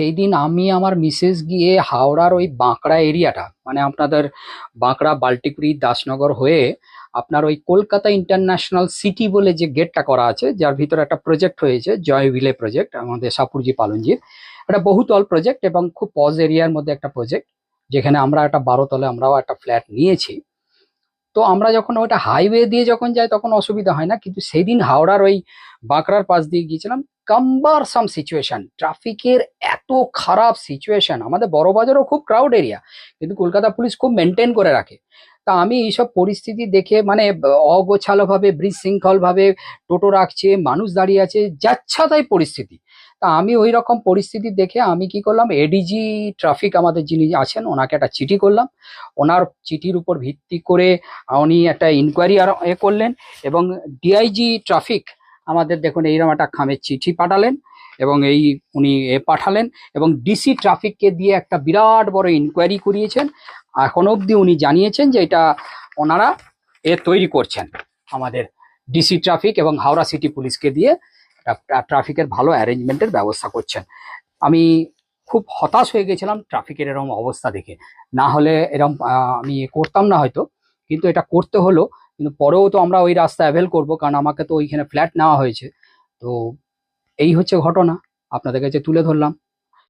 সেই দিন আমি আমার মিসেস গিয়ে হাওড়ার ওই বাঁকড়া এরিয়াটা, মানে আপনাদের বাঁকড়া, বাল্টিকুড়ি, দাসনগর হয়ে আপনার ওই কলকাতা ইন্টারন্যাশনাল সিটি বলে যে গেটটা করা আছে, যার ভিতরে একটা প্রজেক্ট হয়েছে, জয় ভিলে প্রজেক্ট, আমাদের সাপুরজি পালনজির একটা বহুতল প্রজেক্ট এবং খুব পজ এরিয়ার মধ্যে একটা প্রজেক্ট, যেখানে আমরা একটা 12 তলে আমরাও একটা ফ্ল্যাট নিয়েছি। তো আমরা যখন ওটা হাইওয়ে দিয়ে যখন যাই তখন অসুবিধা হয় না, কিন্তু সেদিন হাওড়ার ওই বাঁকড়ার পাশ দিয়ে গিয়েছিলাম, কাম্বারসাম সিচুয়েশন, ট্রাফিকের এত খারাপ সিচুয়েশন। আমাদের বড়বাজারও খুব ক্রাউড এরিয়া, কিন্তু কলকাতা পুলিশ খুব মেনটেন করে রাখে। তা আমি এইসব পরিস্থিতি দেখে, মানে অগোছালো ভাবে, বিশৃঙ্খল ভাবে টোটো রাখছে, মানুষ দাঁড়িয়ে আছে, যাচ্ছা তাই পরিস্থিতি। তা আমি ওই রকম পরিস্থিতি দেখে আমি কি করলাম, এডিজি ট্রাফিক আমাদের যিনি আছেন ওনাকে একটা চিঠি করলাম। ওনার চিঠির উপর ভিত্তি করে উনি একটা ইনকোয়ারি আর করলেন, এবং ডিআইজি ট্রাফিক আমাদের দেখুন এইরকম একটা খামের চিঠি পাঠালেন, এবং এই উনি পাঠালেন, এবং ডিসি ট্রাফিককে দিয়ে একটা বিরাট বড় ইনকোয়ারি করিয়েছেন। এখন অবধি উনি জানিয়েছেন যে এটা ওনারা তৈরি করছেন, আমাদের ডিসি ট্রাফিক এবং হাওড়া সিটি পুলিশকে দিয়ে ট্রাফিকের ভালো অ্যারেঞ্জমেন্টের ব্যবস্থা করছেন। আমি খুব হতাশ হয়ে গেছিলাম ট্রাফিকের এরকম অবস্থা দেখে, না হলে এরকম আমি করতাম না হয়তো, কিন্তু এটা করতে হলো। কিন্তু পরেও তো আমরা ওই রাস্তা অ্যাভেল করবো, কারণ আমাকে তো ওইখানে ফ্ল্যাট নেওয়া হয়েছে। তো এই হচ্ছে ঘটনা, আপনাদের কাছে তুলে ধরলাম।